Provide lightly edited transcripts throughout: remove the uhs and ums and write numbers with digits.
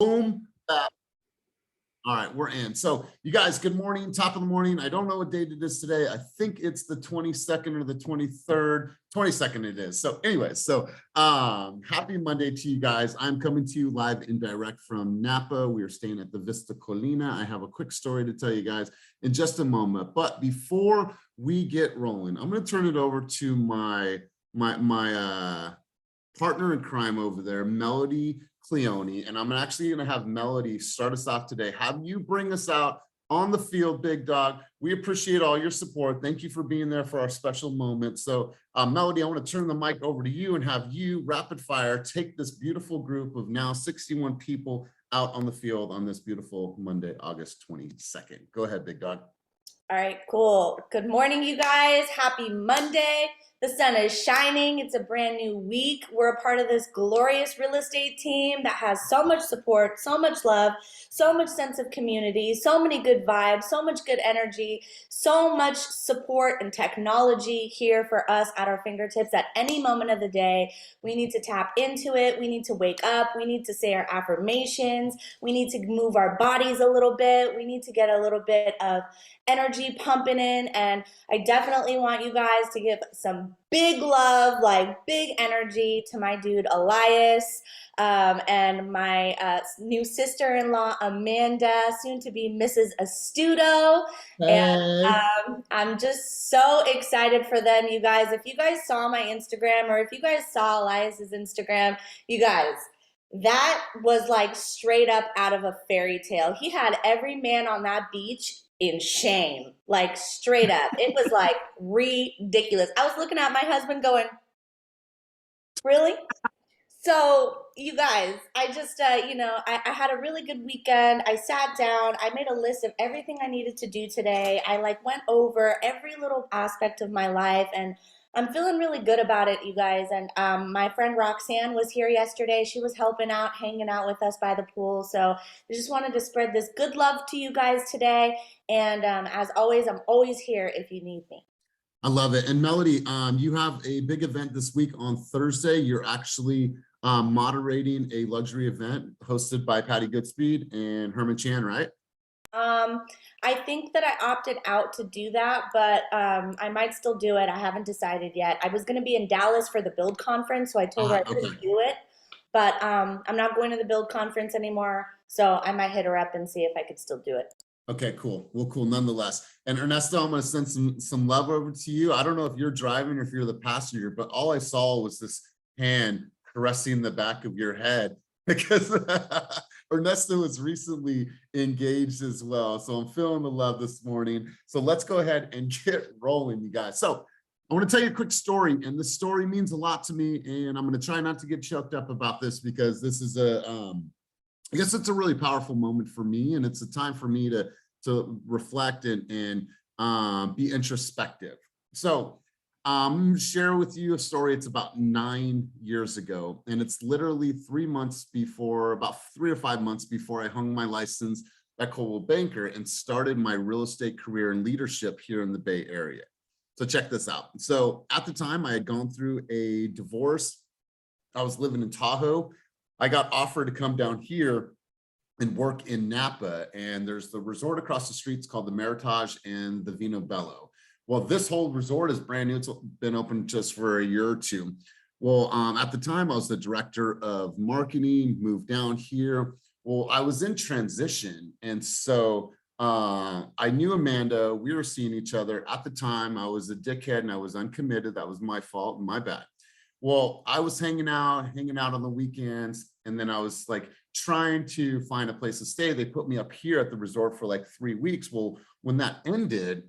Boom. All right, we're in. So you guys, good morning, top of the morning. I don't know what date it is today. I think it's the 22nd or the 23rd. 22nd it is. So anyways, happy Monday to you guys. I'm coming to you live and direct from Napa. We are staying at the Vista Colina. I have a quick story to tell you guys in just a moment. But before we get rolling, I'm going to turn it over to my partner in crime over there, Melody Cleone, and I'm actually going to have Melody start us off today. Have you bring us out on the field, big dog. We appreciate all your support. Thank you for being there for our special moment. So Melody, I want to turn the mic over to you and have you rapid fire take this beautiful group of now 61 people out on the field on this beautiful Monday, August 22nd. Go ahead, big dog. All right, cool. Good morning, you guys. Happy Monday. The sun is shining. It's a brand new week. We're a part of this glorious real estate team that has so much support, so much love, so much sense of community, so many good vibes, so much good energy, so much support and technology here for us at our fingertips at any moment of the day. We need to tap into it. We need to wake up. We need to say our affirmations. We need to move our bodies a little bit. We need to get a little bit of energy pumping in, and I definitely want you guys to give some big love, like big energy to my dude Elias and my new sister-in-law Amanda, soon to be Mrs. Astuto. And I'm just so excited for them, you guys. If you guys saw my Instagram, or if you guys saw Elias's Instagram, you guys, that was like straight up out of a fairy tale. He had every man on that beach in shame, like straight up. It was like ridiculous. I was looking at my husband going, really? So you guys, I just, I had a really good weekend. I sat down, I made a list of everything I needed to do today. I like went over every little aspect of my life, and I'm feeling really good about it, you guys. And my friend Roxanne was here yesterday. She was helping out, hanging out with us by the pool. So I just wanted to spread this good love to you guys today. And as always, I'm always here if you need me. I love it. And Melody, you have a big event this week on Thursday. You're actually moderating a luxury event hosted by Patty Goodspeed and Herman Chan, right? I think that I opted out to do that, but I might still do it. I haven't decided yet. I was going to be in Dallas for the Build conference, so I told her I couldn't do it. But I'm not going to the Build conference anymore, so I might hit her up and see if I could still do it. Okay, cool. Well, cool nonetheless. And Ernesto, I'm going to send some love over to you. I don't know if you're driving or if you're the passenger, but all I saw was this hand caressing the back of your head because Ernesto was recently engaged as well. So I'm feeling the love this morning. So let's go ahead and get rolling, you guys. So I want to tell you a quick story, and this story means a lot to me. And I'm going to try not to get choked up about this because this is I guess it's a really powerful moment for me, and it's a time for me to reflect and be introspective. So share with you a story. It's about 9 years ago, and it's literally 3 months before, about 3 or 5 months before I hung my license at Coldwell Banker and started my real estate career and leadership here in the Bay Area. So check this out. So at the time, I had gone through a divorce. I was living in Tahoe. I got offered to come down here and work in Napa, and there's the resort across the street. It's called the Meritage and the Vino Bello. Well, this whole resort is brand new. It's been open just for a year or two. Well, at the time, I was the director of marketing, moved down here. Well, I was in transition, and so I knew Amanda. We were seeing each other. At the time, I was a dickhead and I was uncommitted. That was my fault and my bad. Well, I was hanging out on the weekends, and then I was like trying to find a place to stay. They put me up here at the resort for like 3 weeks. Well, when that ended,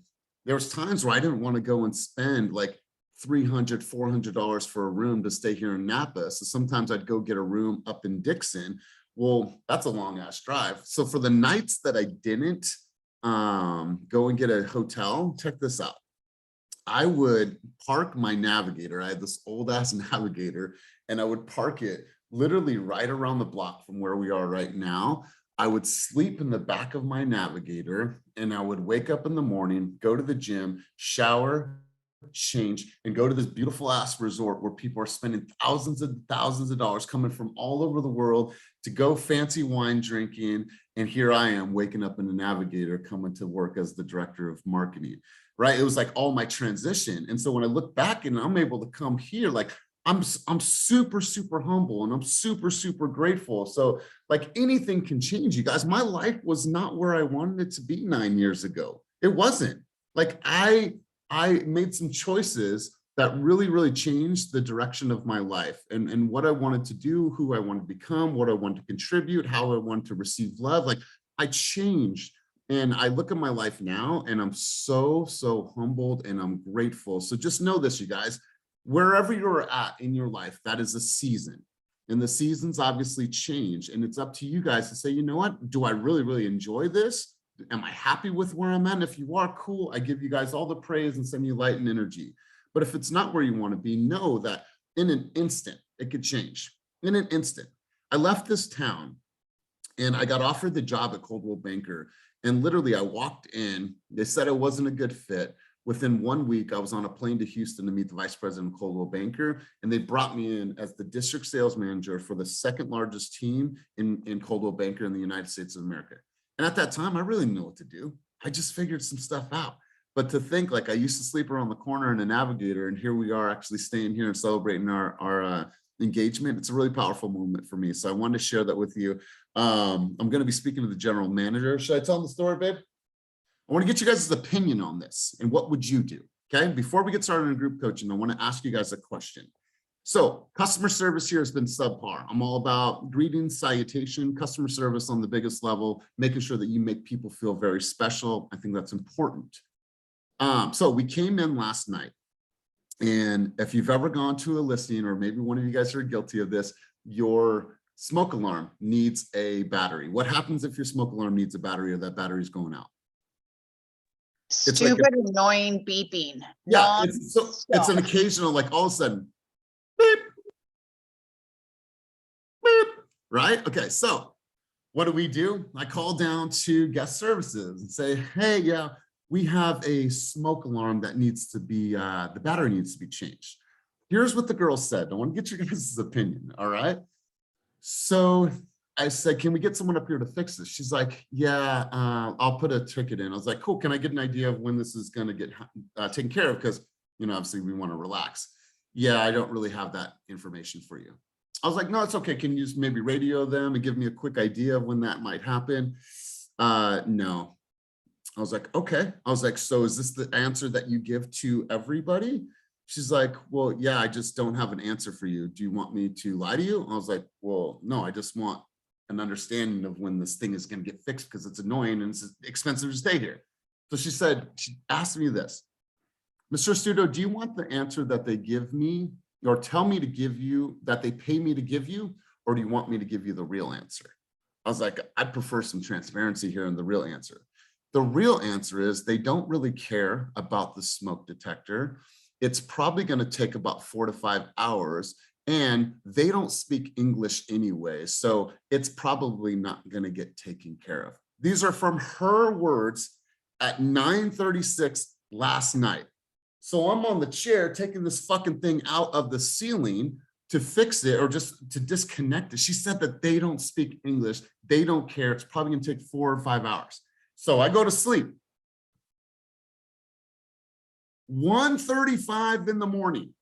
there was times where I didn't want to go and spend like $300, $400 for a room to stay here in Napa. So sometimes I'd go get a room up in Dixon. Well, that's a long ass drive. So for the nights that I didn't go and get a hotel, check this out. I would park my Navigator. I had this old ass Navigator, and I would park it literally right around the block from where we are right now. I would sleep in the back of my Navigator, and I would wake up in the morning, go to the gym, shower, change, and go to this beautiful ass resort where people are spending thousands of dollars coming from all over the world to go fancy wine drinking. And here I am waking up in the Navigator, coming to work as the director of marketing, right? It was like all my transition. And so when I look back and I'm able to come here, like I'm super, super humble and I'm super, super grateful. So like anything can change, you guys. My life was not where I wanted it to be 9 years ago. It wasn't. Like I made some choices that really, really changed the direction of my life and what I wanted to do, who I wanted to become, what I wanted to contribute, how I wanted to receive love. Like I changed. And I look at my life now and I'm so, so humbled and I'm grateful. So just know this, you guys, wherever you're at in your life, that is a season. And the seasons obviously change. And it's up to you guys to say, you know what, do I really, really enjoy this? Am I happy with where I'm at? If you are, cool, I give you guys all the praise and send you light and energy. But if it's not where you want to be, know that in an instant, it could change. In an instant. I left this town and I got offered the job at Coldwell Banker. And literally I walked in, they said it wasn't a good fit. Within 1 week, I was on a plane to Houston to meet the vice president of Coldwell Banker, and they brought me in as the district sales manager for the second largest team in Coldwell Banker in the United States of America. And at that time, I really didn't know what to do. I just figured some stuff out. But to think like I used to sleep around the corner in a Navigator, and here we are actually staying here and celebrating our engagement. It's a really powerful moment for me. So I wanted to share that with you. I'm going to be speaking to the general manager. Should I tell him the story, babe? I want to get you guys' opinion on this and what would you do? Okay, before we get started in group coaching, I want to ask you guys a question. So customer service here has been subpar. I'm all about greetings, salutation, customer service on the biggest level, making sure that you make people feel very special. I think that's important. So we came in last night, and if you've ever gone to a listing, or maybe one of you guys are guilty of this, your smoke alarm needs a battery. What happens if your smoke alarm needs a battery or that battery's going out? It's Stupid, like annoying beeping. yeah, it's an occasional, like all of a sudden, beep, beep, right? Okay, so what do? I call down to guest services and say, hey, yeah, we have a smoke alarm that needs to be, the battery needs to be changed. Here's what the girl said. I want to get your guys' opinion, all right? So I said, can we get someone up here to fix this? She's like, yeah, I'll put a ticket in. I was like, cool, can I get an idea of when this is going to get taken care of? Because, you know, obviously we want to relax. Yeah, I don't really have that information for you. I was like, no, it's okay. Can you just maybe radio them and give me a quick idea of when that might happen? No. I was like, okay. I was like, so is this the answer that you give to everybody? She's like, well, yeah, I just don't have an answer for you. Do you want me to lie to you? I was like, well, no, I just want an understanding of when this thing is going to get fixed because it's annoying and it's expensive to stay here. So she said, she asked me this, Mr. Astuto, do you want the answer that they give me or tell me to give you, that they pay me to give you, or do you want me to give you the real answer? I was like, I'd prefer some transparency here in the real answer. The real answer is they don't really care about the smoke detector. It's probably going to take about 4 to 5 hours, and they don't speak English anyway, so it's probably not going to get taken care of. These are from her words at 9:36 last night. So I'm on the chair taking this fucking thing out of the ceiling to fix it or just to disconnect it. She said that they don't speak English. They don't care. It's probably going to take 4 or 5 hours. So I go to sleep. 1:35 in the morning.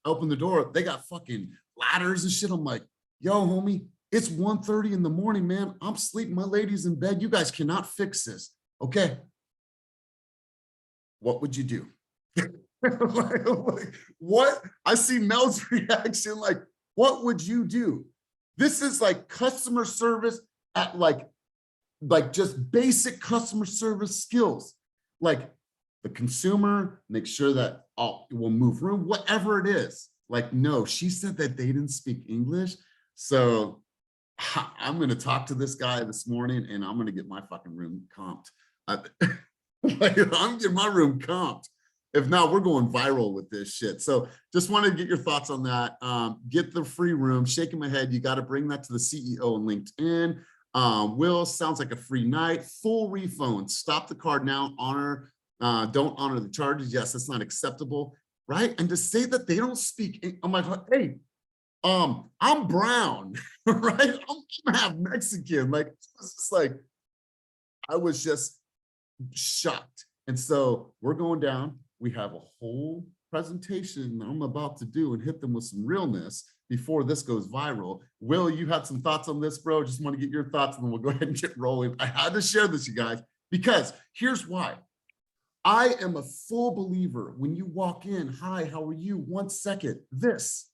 I open the door. They got fucking ladders and shit. I'm like, yo, homie, it's 1:30 in the morning, man. I'm sleeping. My lady's in bed. You guys cannot fix this. Okay. What would you do? like, what? I see Mel's reaction. Like, what would you do? This is like customer service at like just basic customer service skills. Like the consumer, make sure that we'll move room, whatever it is. Like, no, she said that they didn't speak English. So I'm going to talk to this guy this morning and I'm going to get my fucking room comped. Like, I'm getting my room comped. If not, we're going viral with this shit. So just wanted to get your thoughts on that. Get the free room, shaking my head. You got to bring that to the CEO and LinkedIn. Will, sounds like a free night, full refund. Stop the card now, don't honor the charges. Yes, that's not acceptable, right? And to say that they don't speak, I'm like, hey, I'm brown, right? I'm half Mexican. Like, it's just like, I was just shocked. And so we're going down. We have a whole presentation that I'm about to do and hit them with some realness before this goes viral. Will, you had some thoughts on this, bro? Just want to get your thoughts and then we'll go ahead and get rolling. I had to share this, you guys, because here's why. I am a full believer when you walk in, hi, how are you? 1 second, this.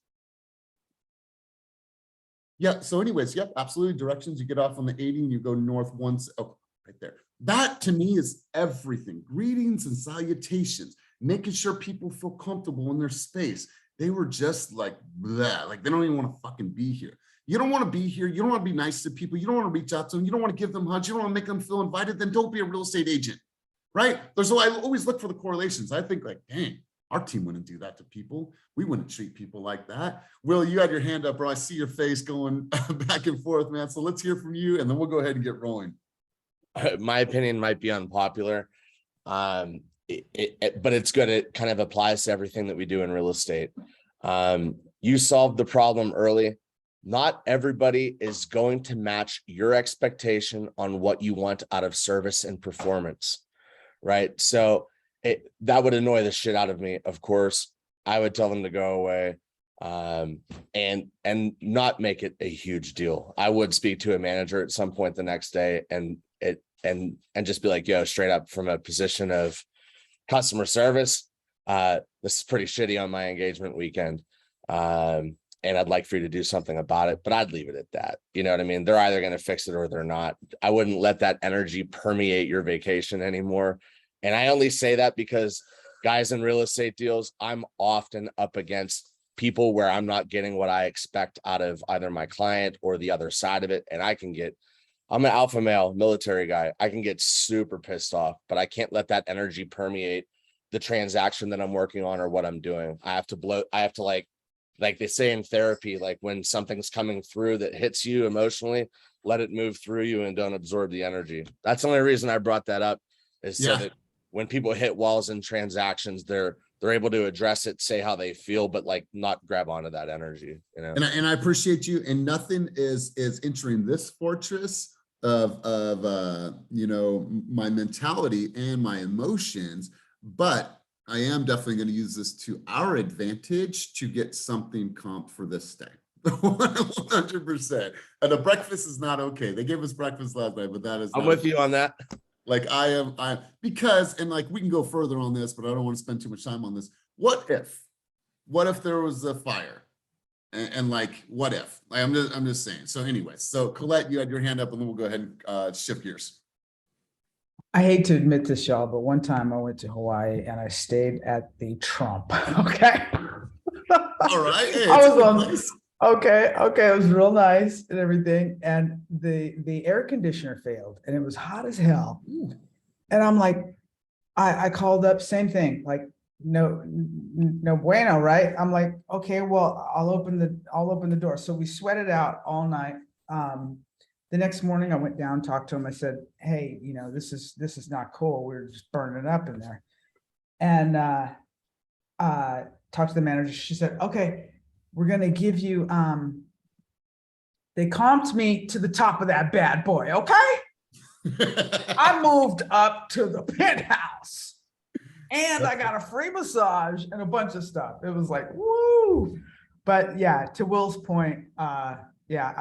Yeah, so anyways, yep, absolutely. Directions, you get off on the 80 and you go north once, oh, right there. That to me is everything. Greetings and salutations, making sure people feel comfortable in their space. They were just like, blah, like they don't even want to fucking be here. You don't want to be here. You don't want to be nice to people. You don't want to reach out to them. You don't want to give them hugs. You don't want to make them feel invited. Then don't be a real estate agent, right? I always look for the correlations. I think like, dang, our team wouldn't do that to people. We wouldn't treat people like that. Will, you had your hand up, bro. I see your face going back and forth, man. So let's hear from you and then we'll go ahead and get rolling. My opinion might be unpopular, but it's good. It kind of applies to everything that we do in real estate. You solved the problem early. Not everybody is going to match your expectation on what you want out of service and performance, right? So that would annoy the shit out of me. Of course, I would tell them to go away and not make it a huge deal. I would speak to a manager at some point the next day and just be like, yo, straight up from a position of customer service, this is pretty shitty on my engagement weekend. And I'd like for you to do something about it, but I'd leave it at that. You know what I mean? They're either going to fix it or they're not. I wouldn't let that energy permeate your vacation anymore. And I only say that because guys in real estate deals, I'm often up against people where I'm not getting what I expect out of either my client or the other side of it. And I'm an alpha male military guy. I can get super pissed off, but I can't let that energy permeate the transaction that I'm working on or what I'm doing. I have to like they say in therapy, like when something's coming through that hits you emotionally, let it move through you and don't absorb the energy. That's the only reason I brought that up, is so that when people hit walls in transactions, they're able to address it, say how they feel, but like not grab onto that energy, you know. And I appreciate you. And nothing is entering this fortress of you know, my mentality and my emotions, but I am definitely going to use this to our advantage to get something comp for this day. 100%. And the breakfast is not okay. They gave us breakfast last night, but that is I'm with you on that. Like because, and like we can go further on this, but I don't want to spend too much time on this. What if there was a fire? And like, what if? Like, I'm just saying. So anyway, so Colette, you had your hand up and then we'll go ahead and shift gears. I hate to admit this, y'all, but one time I went to Hawaii and I stayed at the Trump. Okay. All right. Hey, I was on. Okay. It was real nice and everything. And the air conditioner failed and it was hot as hell. And I'm like, I called up, same thing, like no bueno, right? I'm like, okay, well, I'll open the door. So we sweated out all night. The next morning I went down, talked to him. I said, hey, you know, this is not cool. We're just burning up in there. And talked to the manager. She said, okay, we're going to give you, they comped me to the top of that bad boy. Okay. I moved up to the penthouse and I got a free massage and a bunch of stuff. It was like, woo. But yeah, to Will's point, yeah,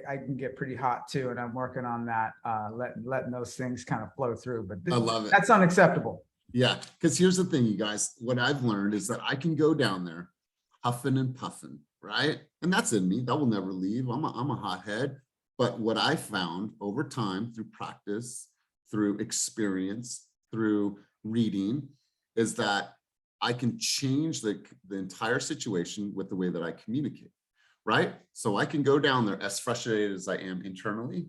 I can get pretty hot too, and I'm working on that, letting those things kind of flow through. But I love it. That's unacceptable. Yeah, because here's the thing, you guys. What I've learned is that I can go down there, huffing and puffing, right? And that's in me. That will never leave. I'm a hothead. But what I found over time, through practice, through experience, through reading, is that I can change the entire situation with the way that I communicate. Right? So I can go down there as frustrated as I am internally,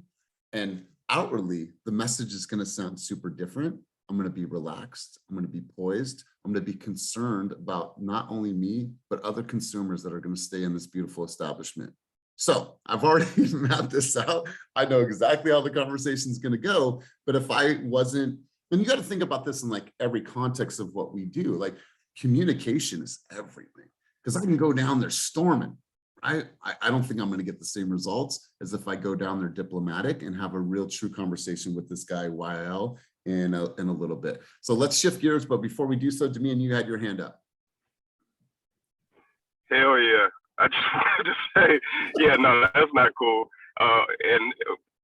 and outwardly, the message is going to sound super different. I'm going to be relaxed. I'm going to be poised. I'm going to be concerned about not only me, but other consumers that are going to stay in this beautiful establishment. So I've already mapped this out. I know exactly how the conversation is going to go. But if I wasn't, then you got to think about this in like every context of what we do. Like communication is everything, because I can go down there storming. I don't think I'm going to get the same results as if I go down there diplomatic and have a real true conversation with this guy YL in a little bit. So let's shift gears. But before we do so, Damian, you had your hand up. Hell yeah. I just wanted to say, yeah, no, that's not cool. And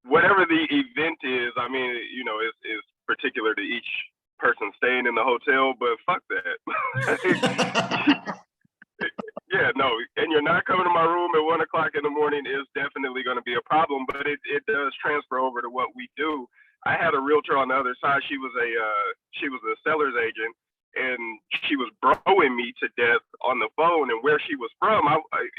whatever the event is, I mean, you know, is particular to each person staying in the hotel, but fuck that. Yeah, no, and you're not coming to my room at 1 o'clock in the morning is definitely going to be a problem, but it does transfer over to what we do. I had a realtor on the other side. She was a seller's agent, and she was broing me to death on the phone. And where she was from,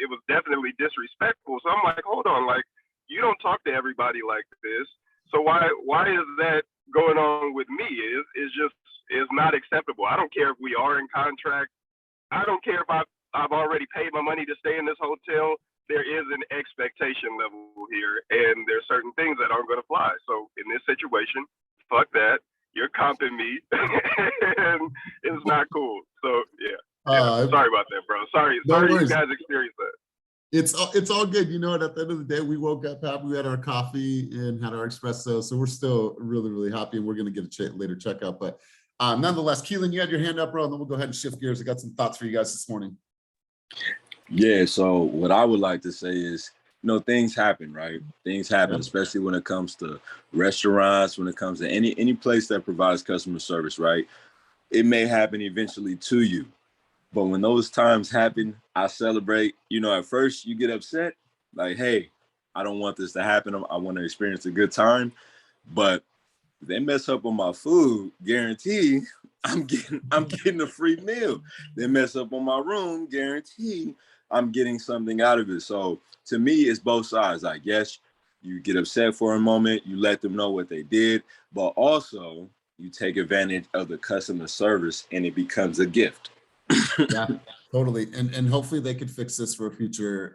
it was definitely disrespectful. So I'm like, hold on, like, you don't talk to everybody like this. So why is that going on with me? Is not acceptable. I don't care if we are in contract. I don't care if I've already paid my money to stay in this hotel. There is an expectation level here, and there's certain things that aren't going to fly. So in this situation, fuck that. You're comping me, and it's not cool. So yeah. Sorry about that, bro. Sorry you guys experienced that. It's all good. You know what? At the end of the day, we woke up happy. We had our coffee and had our espresso. So we're still really, really happy, and we're going to get a later checkup. But nonetheless, Keelan, you had your hand up, bro, and then we'll go ahead and shift gears. I got some thoughts for you guys this morning. Yeah, so what I would like to say is, you know, things happen, right? Things happen, especially when it comes to restaurants, when it comes to any place that provides customer service, right? It may happen eventually to you. But when those times happen, I celebrate. You know, at first you get upset, like, hey, I don't want this to happen. I want to experience a good time. But if they mess up on my food, guarantee I'm getting a free meal. They mess up on my room, guarantee I'm getting something out of it. So to me, it's both sides. Like, yes, you get upset for a moment, you let them know what they did, but also you take advantage of the customer service and it becomes a gift. Yeah, totally. And hopefully they could fix this for a future,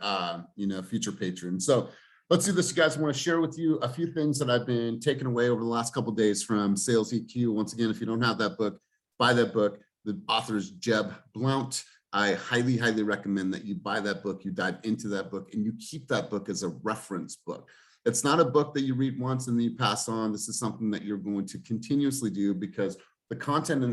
future patron. So let's do this, you guys. I want to share with you a few things that I've been taking away over the last couple of days from Sales EQ. Once again, if you don't have that book, buy that book. The author is Jeb Blount. I highly, highly recommend that you buy that book, you dive into that book, and you keep that book as a reference book. It's not a book that you read once and then you pass on. This is something that you're going to continuously do because the content in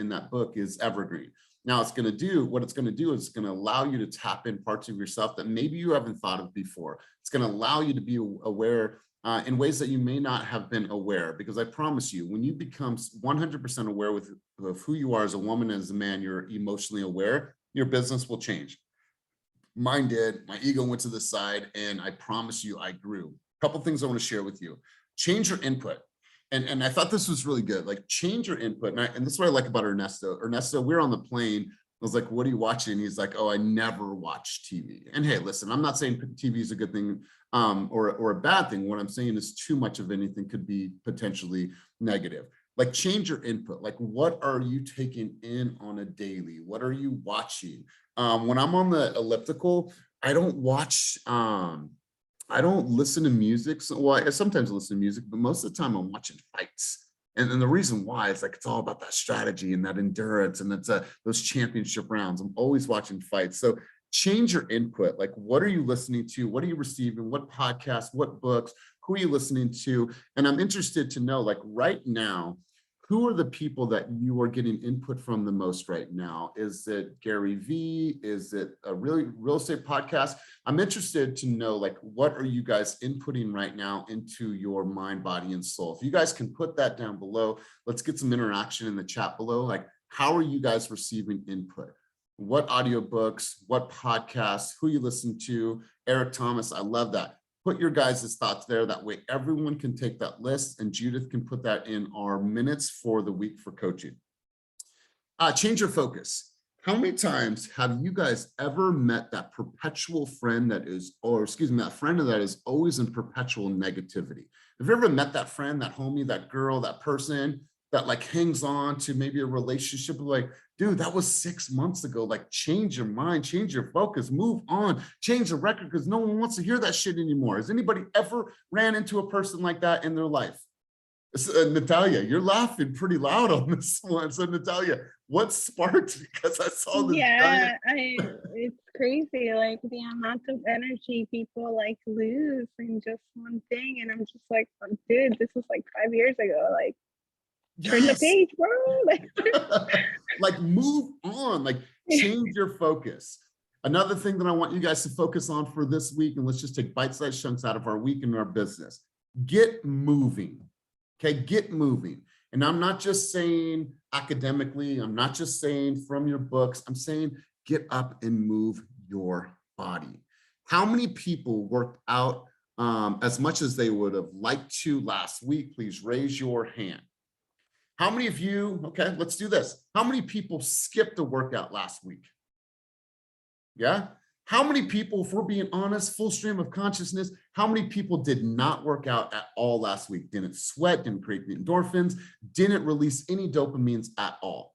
that book is evergreen. Now, what it's going to do is it's going to allow you to tap in parts of yourself that maybe you haven't thought of before. It's going to allow you to be aware in ways that you may not have been aware, because I promise you, when you become 100% aware of who you are as a woman, as a man, you're emotionally aware, your business will change. Mine did. My ego went to the side, and I promise you, I grew. A couple things I want to share with you. Change your input. And I thought this was really good. Like, change your input. And this is what I like about Ernesto. Ernesto, we're on the plane. I was like, what are you watching? He's like, oh, I never watch TV. And hey, listen, I'm not saying TV is a good thing or a bad thing. What I'm saying is too much of anything could be potentially negative. Like, change your input. Like, what are you taking in on a daily? What are you watching? When I'm on the elliptical, I don't watch, I don't listen to music. So, well, I sometimes listen to music, but most of the time I'm watching fights. And the reason why is, like, it's all about that strategy and that endurance, and it's those championship rounds. I'm always watching fights. So change your input. Like, what are you listening to? What are you receiving? What podcasts, what books, who are you listening to? And I'm interested to know, like, right now, who are the people that you are getting input from the most right now? Is it Gary Vee? Is it a real estate podcast? I'm interested to know, like, what are you guys inputting right now into your mind, body, and soul? If you guys can put that down below, let's get some interaction in the chat below. Like, how are you guys receiving input? What audiobooks, what podcasts, who you listen to? Eric Thomas, I love that. Put your guys' thoughts there. That way everyone can take that list, and Judith can put that in our minutes for the week for coaching. Change your focus. How many times have you guys ever met that perpetual friend that is, that friend that is always in perpetual negativity? Have you ever met that friend, that homie, that girl, that person that, like, hangs on to maybe a relationship, like, dude, that was 6 months ago. Like, change your mind, change your focus, move on, change the record, because no one wants to hear that shit anymore. Has anybody ever ran into a person like that in their life? So, Natalia, you're laughing pretty loud on this one. So Natalia, what sparked? Because I saw this. Yeah, it's crazy, like the amount of energy people like lose in just one thing. And I'm just like, oh, dude, this was like 5 years ago. Like, turn the Yes. page, bro. Like move on, like change your focus. Another thing that I want you guys to focus on for this week, and let's just take bite-sized chunks out of our week and our business. Get moving. Okay, get moving. And I'm not just saying academically, I'm not just saying from your books, I'm saying get up and move your body. How many people worked out as much as they would have liked to last week? Please raise your hand. How many of you, okay, let's do this. How many people skipped a workout last week? Yeah. How many people, if we're being honest, full stream of consciousness, how many people did not work out at all last week? Didn't sweat, didn't create the endorphins, didn't release any dopamines at all.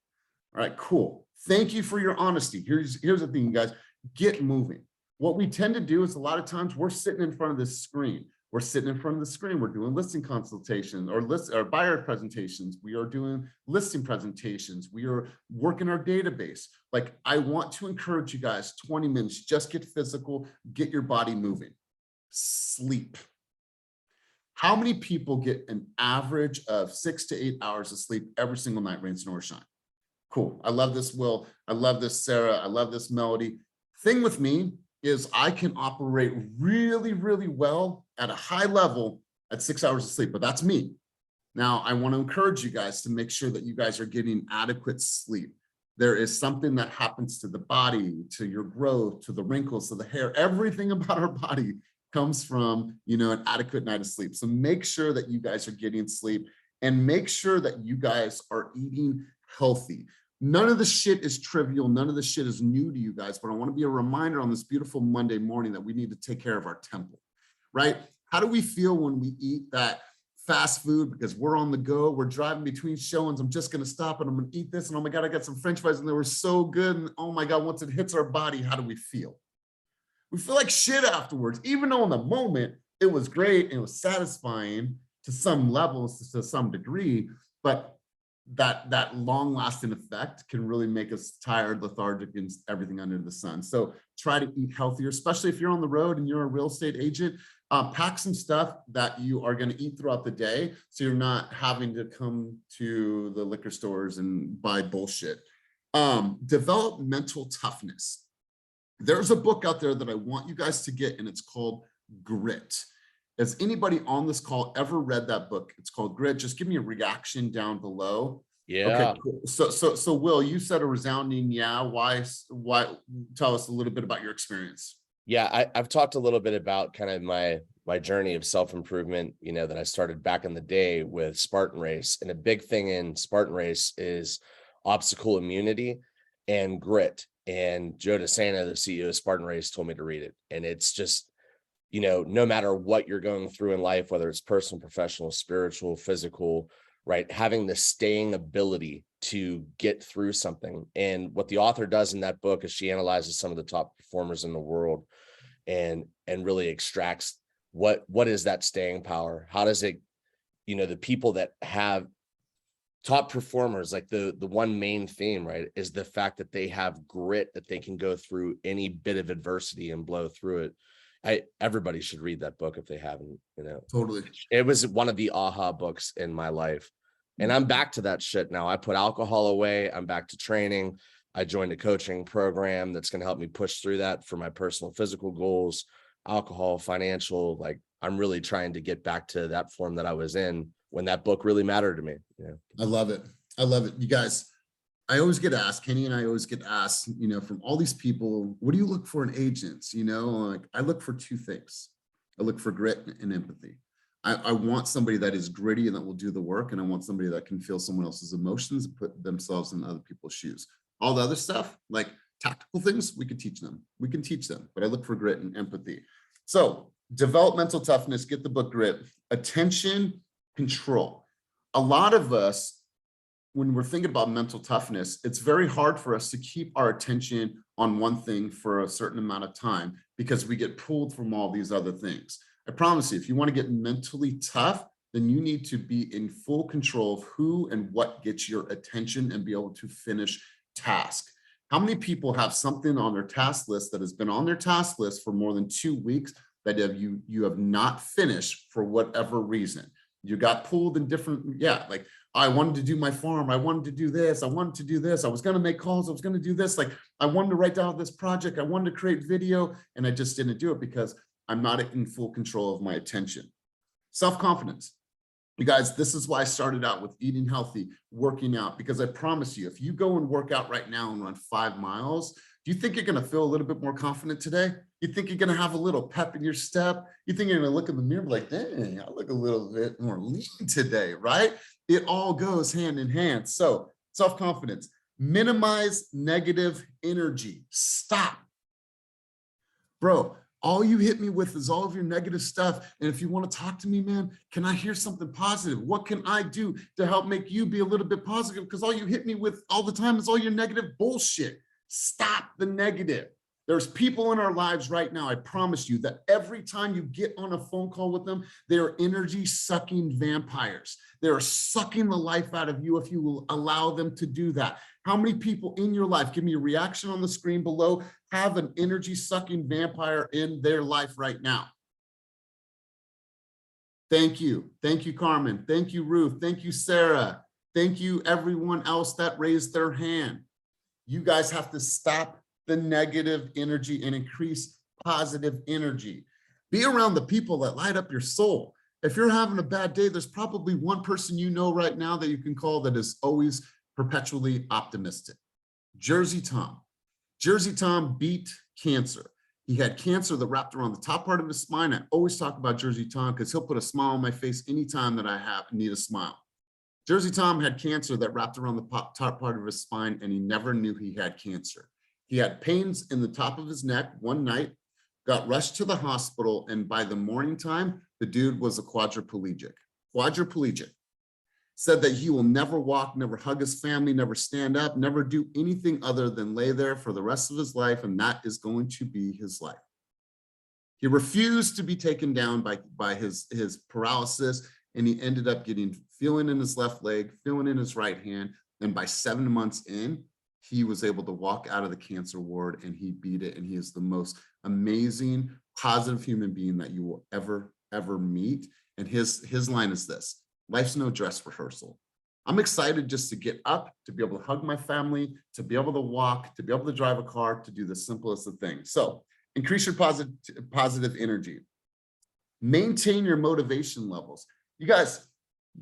All right, cool. Thank you for your honesty. Here's the thing, you guys, get moving. What we tend to do is a lot of times we're sitting in front of this screen. We're sitting in front of the screen. We're doing listing consultations or buyer presentations. We are doing listing presentations. We are working our database. Like, I want to encourage you guys, 20 minutes, just get physical, get your body moving. Sleep. How many people get an average of 6 to 8 hours of sleep every single night, rain, snow, or shine? Cool. I love this, Will. I love this, Sarah. I love this, Melody. Thing with me is I can operate really, really well at a high level at 6 hours of sleep, but that's me. Now, I want to encourage you guys to make sure that you guys are getting adequate sleep. There is something that happens to the body, to your growth, to the wrinkles, to the hair. Everything about our body comes from, an adequate night of sleep. So make sure that you guys are getting sleep and make sure that you guys are eating healthy. None of the shit is trivial. None of the shit is new to you guys, but I want to be a reminder on this beautiful Monday morning that we need to take care of our temple, right? How do we feel when we eat that fast food because we're on the go, we're driving between showings, I'm just going to stop and I'm going to eat this, and oh my God, I got some French fries and they were so good, and oh my God, once it hits our body, how do we feel? We feel like shit afterwards, even though in the moment it was great and it was satisfying to some levels, to some degree, but that long-lasting effect can really make us tired, lethargic, and everything under the sun. So try to eat healthier, especially if you're on the road and you're a real estate agent. Pack some stuff that you are going to eat throughout the day, so you're not having to come to the liquor stores and buy bullshit. Develop mental toughness. There's a book out there that I want you guys to get, and it's called Grit. Has anybody on this call ever read that book? It's called Grit. Just give me a reaction down below. Yeah. Okay, cool. So Will, you said a resounding yeah. Why? Tell us a little bit about your experience. Yeah, I've talked a little bit about kind of my journey of self-improvement, that I started back in the day with Spartan Race. And a big thing in Spartan Race is obstacle immunity and grit. And Joe DeSanta, the CEO of Spartan Race, told me to read it. And it's just, no matter what you're going through in life, whether it's personal, professional, spiritual, physical, right, having the staying ability to get through something. And what the author does in that book is she analyzes some of the top performers in the world and really extracts what is that staying power? How does it, the people that have top performers, like the one main theme, right, is the fact that they have grit, that they can go through any bit of adversity and blow through it. Everybody should read that book if they haven't, Totally. It was one of the aha books in my life. And I'm back to that shit now. I put alcohol away. I'm back to training. I joined a coaching program that's going to help me push through that for my personal physical goals, alcohol, financial. Like, I'm really trying to get back to that form that I was in when that book really mattered to me. I love it. I love it. You guys, I always get asked, Kenny and I always get asked, from all these people, what do you look for in agents? Like, I look for two things. I look for grit and empathy. I want somebody that is gritty and that will do the work. And I want somebody that can feel someone else's emotions and put themselves in other people's shoes. All the other stuff, like tactical things, we can teach them. But I look for grit and empathy. So developmental toughness, get the book Grit. Attention, control. A lot of us, when we're thinking about mental toughness, it's very hard for us to keep our attention on one thing for a certain amount of time because we get pulled from all these other things. I promise you, if you want to get mentally tough, then you need to be in full control of who and what gets your attention and be able to finish tasks. How many people have something on their task list that has been on their task list for more than 2 weeks that you have not finished for whatever reason? You got pulled in different, like I wanted to do my farm, I wanted to do this, I wanted to do this, I was going to make calls, I was going to do this, like I wanted to write down this project, I wanted to create video, and I just didn't do it because I'm not in full control of my attention. Self-confidence. You guys, this is why I started out with eating healthy, working out, because I promise you, if you go and work out right now and run 5 miles, do you think you're going to feel a little bit more confident today? You think you're going to have a little pep in your step? You think you're going to look in the mirror and be like, dang, I look a little bit more lean today, right? It all goes hand in hand. So self-confidence, minimize negative energy. Stop. Bro, all you hit me with is all of your negative stuff. And if you want to talk to me, man, can I hear something positive? What can I do to help make you be a little bit positive? Because all you hit me with all the time is all your negative bullshit. Stop the negative. There's people in our lives right now, I promise you, that every time you get on a phone call with them, they're energy sucking vampires. They're sucking the life out of you if you will allow them to do that. How many people in your life, give me a reaction on the screen below, have an energy sucking vampire in their life right now? Thank you. Thank you, Carmen. Thank you, Ruth. Thank you, Sarah. Thank you, everyone else that raised their hand. You guys have to stop the negative energy and increase positive energy. Be around the people that light up your soul. If you're having a bad day, there's probably one person you know right now that you can call that is always perpetually optimistic. Jersey Tom. Jersey Tom beat cancer. He had cancer that wrapped around the top part of his spine. I always talk about Jersey Tom because he'll put a smile on my face anytime that I need a smile. Jersey Tom had cancer that wrapped around the top part of his spine, and he never knew he had cancer. He had pains in the top of his neck one night, got rushed to the hospital, and by the morning time, the dude was a quadriplegic. Quadriplegic. Said that he will never walk, never hug his family, never stand up, never do anything other than lay there for the rest of his life, and that is going to be his life. He refused to be taken down by his paralysis, and he ended up getting feeling in his left leg, feeling in his right hand, and by 7 months in, he was able to walk out of the cancer ward and he beat it. And he is the most amazing, positive human being that you will ever meet. And his line is this: life's no dress rehearsal. I'm excited just to get up, to be able to hug my family, to be able to walk, to be able to drive a car, to do the simplest of things. So increase your positive energy. Maintain your motivation levels. You guys,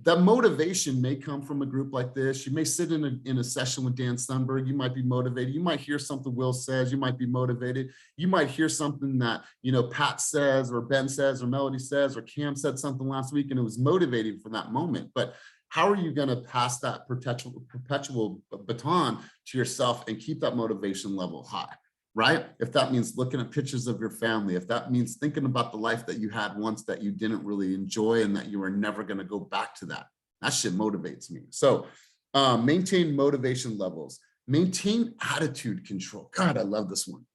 the motivation may come from a group like this. You may sit in a session with Dan Sundberg. You might be motivated. You might hear something Will says. You might be motivated. You might hear something that, Pat says or Ben says or Melody says or Cam said something last week and it was motivating for that moment. But how are you going to pass that perpetual baton to yourself and keep that motivation level high? Right? If that means looking at pictures of your family, if that means thinking about the life that you had once that you didn't really enjoy and that you are never going to go back to that shit motivates me. So maintain motivation levels, maintain attitude control. God, I love this one.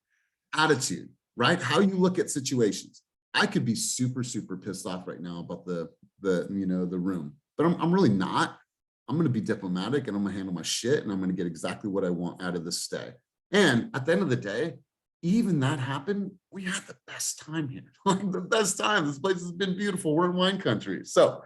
Attitude, right? How you look at situations. I could be super, super pissed off right now about the room, but I'm really not. I'm going to be diplomatic and I'm going to handle my shit and I'm going to get exactly what I want out of this stay. And at the end of the day, even that happened, we had the best time here. Like the best time. This place has been beautiful. We're in wine country. So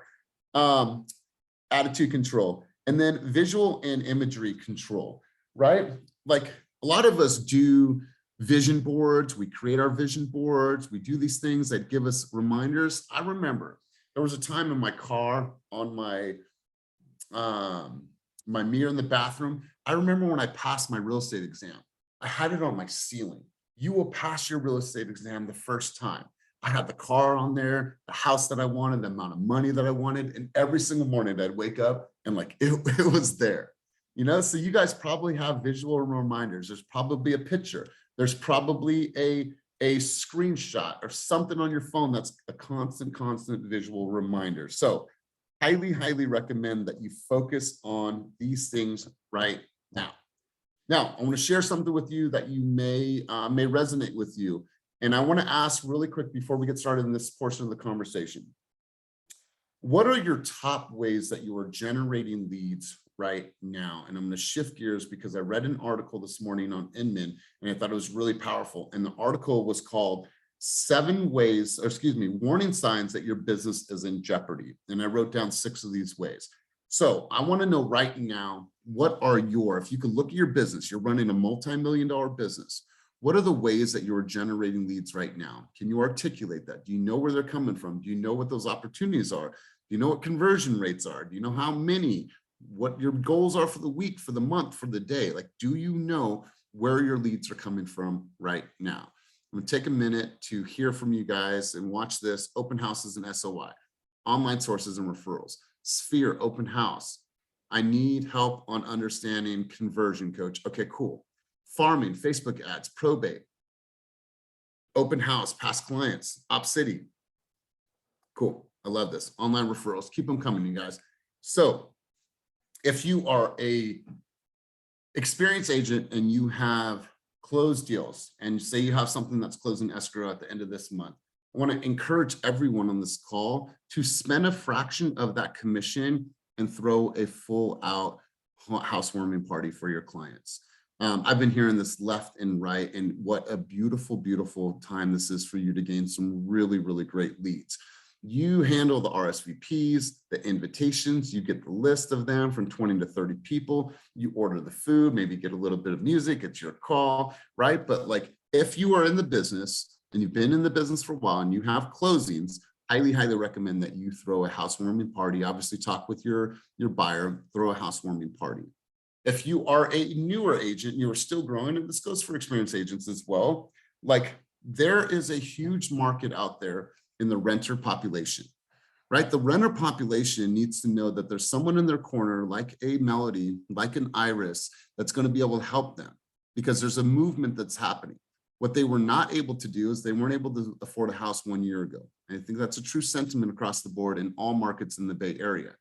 attitude control, and then visual and imagery control, right? Like a lot of us do vision boards. We create our vision boards. We do these things that give us reminders. I remember there was a time in my car on my mirror in the bathroom. I remember when I passed my real estate exam. I had it on my ceiling. You will pass your real estate exam the first time. I had the car on there, the house that I wanted, the amount of money that I wanted. And every single morning I'd wake up and like, it was there, So you guys probably have visual reminders. There's probably a picture. There's probably a screenshot or something on your phone that's a constant visual reminder. So highly, highly recommend that you focus on these things right now. Now, I want to share something with you that you may resonate with you. And I want to ask really quick before we get started in this portion of the conversation. What are your top ways that you are generating leads right now? And I'm going to shift gears because I read an article this morning on Inman and I thought it was really powerful. And the article was called Warning Signs that Your Business is in Jeopardy. And I wrote down 6 of these ways. So I want to know right now, what are if you could look at your business, you're running a multi-million-dollar business. What are the ways that you're generating leads right now? Can you articulate that? Do you know where they're coming from? Do you know what those opportunities are? Do you know what conversion rates are? Do you know how many, what your goals are for the week, for the month, for the day? Like, do you know where your leads are coming from right now? I'm gonna take a minute to hear from you guys and watch this. Open houses and SOI, online sources and referrals, Sphere open house. I need help on understanding conversion, coach. Okay, cool. Farming, Facebook ads, probate, open house, past clients, Op City. Cool. I love this. Online referrals. Keep them coming, you guys. So if you are a experienced agent and you have closed deals and say you have something that's closing escrow at the end of this month, I want to encourage everyone on this call to spend a fraction of that commission and throw a full out housewarming party for your clients. I've been hearing this left and right, and what a beautiful, beautiful time this is for you to gain some really, really great leads. You handle the RSVPs, the invitations, you get the list of them from 20 to 30 people, you order the food, maybe get a little bit of music, it's your call, right? But like, if you are in the business and you've been in the business for a while and you have closings, highly, highly recommend that you throw a housewarming party. Obviously talk with your buyer, throw a housewarming party. If you are a newer agent, you are still growing, and this goes for experienced agents as well, like there is a huge market out there in the renter population, right? The renter population needs to know that there's someone in their corner, like a Melody, like an Iris, that's going to be able to help them, because there's a movement that's happening. What they were not able to do is they weren't able to afford a house 1 year ago. And I think that's a true sentiment across the board in all markets in the Bay Area.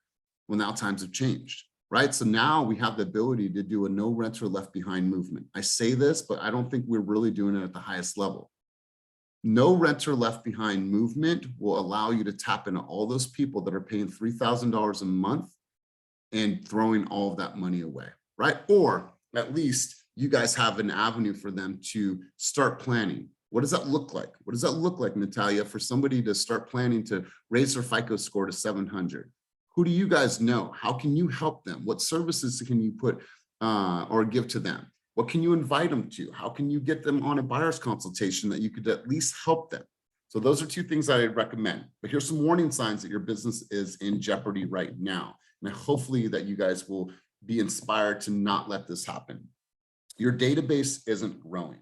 Well, now times have changed, right? So now we have the ability to do a no renter left behind movement. I say this, but I don't think we're really doing it at the highest level. No renter left behind movement will allow you to tap into all those people that are paying $3,000 a month and throwing all of that money away, right? Or at least you guys have an avenue for them to start planning. What does that look like? What does that look like, Natalia, for somebody to start planning to raise their FICO score to 700? Who do you guys know? How can you help them? What services can you put or give to them? What can you invite them to? How can you get them on a buyer's consultation that you could at least help them? So those are 2 things I recommend. But here's some warning signs that your business is in jeopardy right now. And hopefully that you guys will be inspired to not let this happen. Your database isn't growing.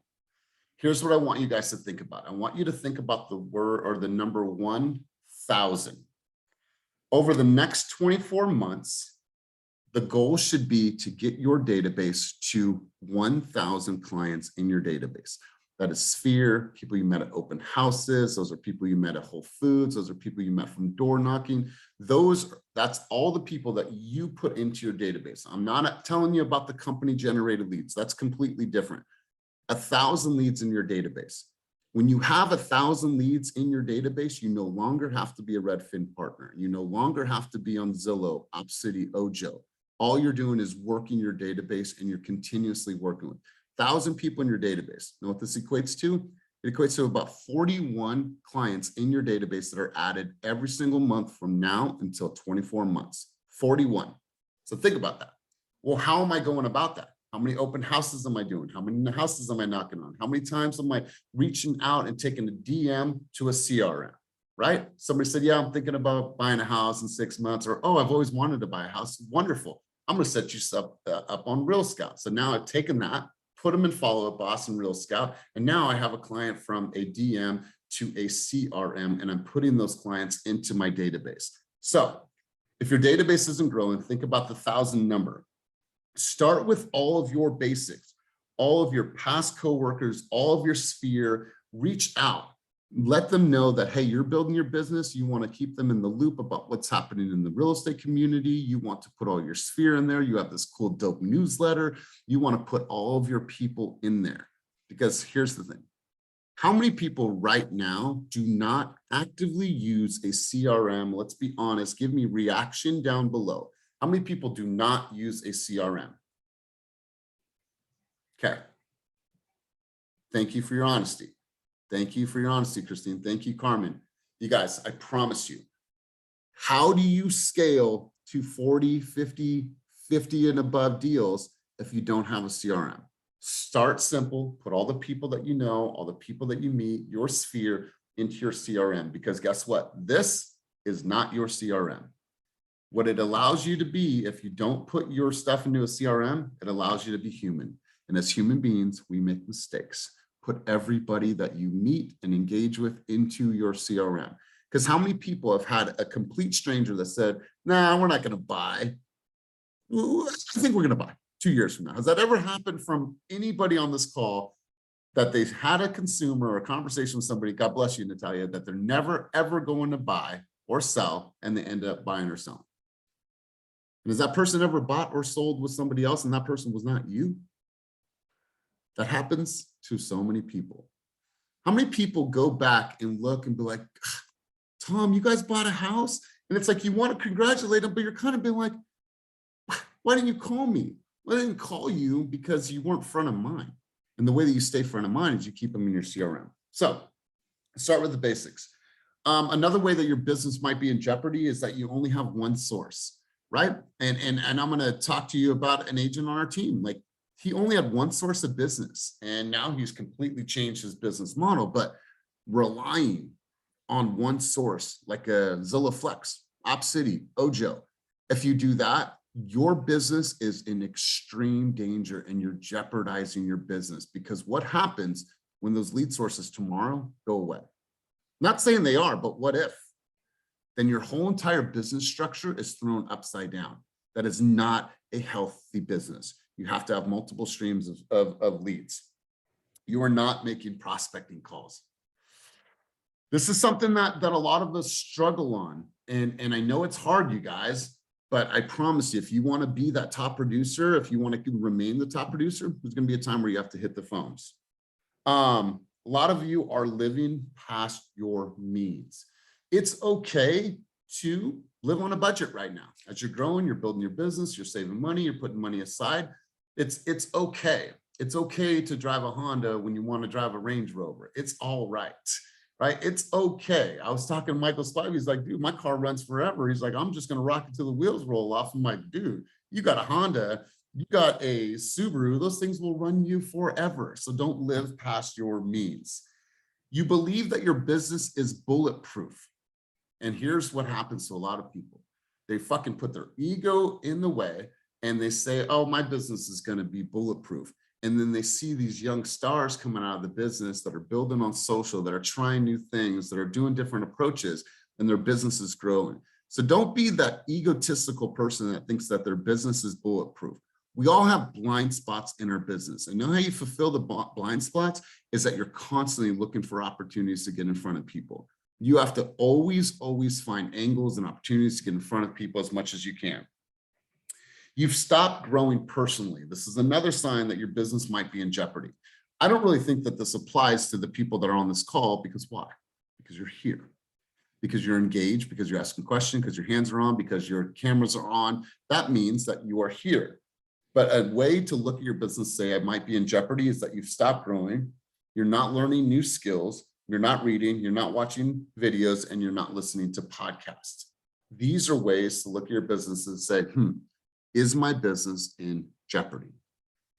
Here's what I want you guys to think about. I want you to think about the word or the number 1,000. Over the next 24 months, the goal should be to get your database to 1,000 clients in your database. That is Sphere, people you met at open houses. Those are people you met at Whole Foods. Those are people you met from door knocking. That's all the people that you put into your database. I'm not telling you about the company generated leads. That's completely different. 1,000 leads in your database. When you have 1,000 leads in your database, you no longer have to be a Redfin partner. You no longer have to be on Zillow, OpCity, Ojo. All you're doing is working your database, and you're continuously working with 1,000 people in your database. Know what this equates to? It equates to about 41 clients in your database that are added every single month from now until 24 months. 41. So think about that. Well, how am I going about that? How many open houses am I doing? How many houses am I knocking on? How many times am I reaching out and taking a DM to a CRM, right? Somebody said, yeah, I'm thinking about buying a house in 6 months, or, oh, I've always wanted to buy a house. Wonderful. I'm going to set you up on Real Scout. So now I've taken that, put them in follow-up boss and Real Scout. And now I have a client from a DM to a CRM, and I'm putting those clients into my database. So if your database isn't growing, think about the 1,000 number. Start with all of your basics, all of your past coworkers, all of your sphere. Reach out, let them know that, hey, you're building your business. You want to keep them in the loop about what's happening in the real estate community. You want to put all your sphere in there. You have this cool, dope newsletter. You want to put all of your people in there, because here's the thing. How many people right now do not actively use a CRM? Let's be honest, give me reaction down below. How many people do not use a CRM? Okay. Thank you for your honesty. Thank you for your honesty, Christine. Thank you, Carmen. You guys, I promise you, how do you scale to 40, 50, 50 and above deals if you don't have a CRM? Start simple, put all the people that you know, all the people that you meet, your sphere into your CRM, because guess what? This is not your CRM. What it allows you to be, if you don't put your stuff into a CRM, it allows you to be human. And as human beings, we make mistakes. Put everybody that you meet and engage with into your CRM. Because how many people have had a complete stranger that said, nah, we're not going to buy. I think we're going to buy 2 years from now. Has that ever happened from anybody on this call, that they've had a consumer or a conversation with somebody, God bless you, Natalia, that they're never, ever going to buy or sell, and they end up buying or selling? And has that person ever bought or sold with somebody else and that person was not you? That happens to so many people. How many people go back and look and be like, Tom, you guys bought a house? And it's like, you want to congratulate them, but you're kind of being like, why didn't you call me? Well, I didn't call you because you weren't front of mind. And the way that you stay front of mind is you keep them in your CRM. So start with the basics. Another way that your business might be in jeopardy is that you only have one source, right? And I'm going to talk to you about an agent on our team. Like, he only had one source of business, and now he's completely changed his business model, but relying on one source like a Zillow Flex, OpCity, Ojo. If you do that, your business is in extreme danger and you're jeopardizing your business, because what happens when those lead sources tomorrow go away? Not saying they are, but what if? Then your whole entire business structure is thrown upside down. That is not a healthy business. You have to have multiple streams of leads. You are not making prospecting calls. This is something that a lot of us struggle on. And I know it's hard, you guys, but I promise you, if you want to be that top producer, if you want to remain the top producer, there's going to be a time where you have to hit the phones. A lot of you are living past your means. It's okay to live on a budget right now. As you're growing, you're building your business, you're saving money, you're putting money aside. It's okay. It's okay to drive a Honda when you want to drive a Range Rover. It's all right, right? It's okay. I was talking to Michael Spivey. He's like, dude, my car runs forever. He's like, I'm just going to rock it till the wheels roll off. I'm like, dude, you got a Honda, you got a Subaru. Those things will run you forever. So don't live past your means. You believe that your business is bulletproof. And here's what happens to a lot of people. They fucking put their ego in the way and they say, oh, my business is going to be bulletproof. And then they see these young stars coming out of the business that are building on social, that are trying new things, that are doing different approaches, and their business is growing. So don't be that egotistical person that thinks that their business is bulletproof. We all have blind spots in our business. And know how you fulfill the blind spots is that you're constantly looking for opportunities to get in front of people. You have to always find angles and opportunities to get in front of people as much as you can. You've stopped growing personally. This is another sign that your business might be in jeopardy. I don't really think that this applies to the people that are on this call, because why? Because you're here, because you're engaged, because you're asking questions, because your hands are on, because your cameras are on. That means that you are here. But a way to look at your business, say I might be in jeopardy, is that you've stopped growing. You're not learning new skills. You're not reading, you're not watching videos, and you're not listening to podcasts. These are ways to look at your business and say, is my business in jeopardy?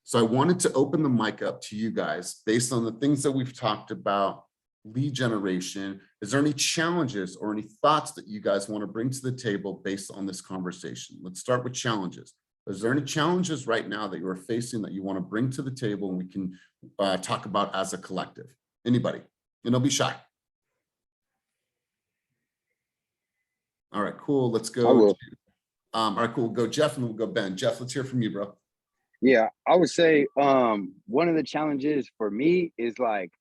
So I wanted to open the mic up to you guys based on the things that we've talked about, lead generation. Is there any challenges or any thoughts that you guys want to bring to the table based on this conversation? Let's start with challenges. Is there any challenges right now that you are facing that you want to bring to the table and we can talk about as a collective? Anybody? And don't be shy. All right, cool. Let's go. I will. All right, cool. We'll go Jeff and we'll go Ben. Jeff, let's hear from you, bro. Yeah, I would say one of the challenges for me is like,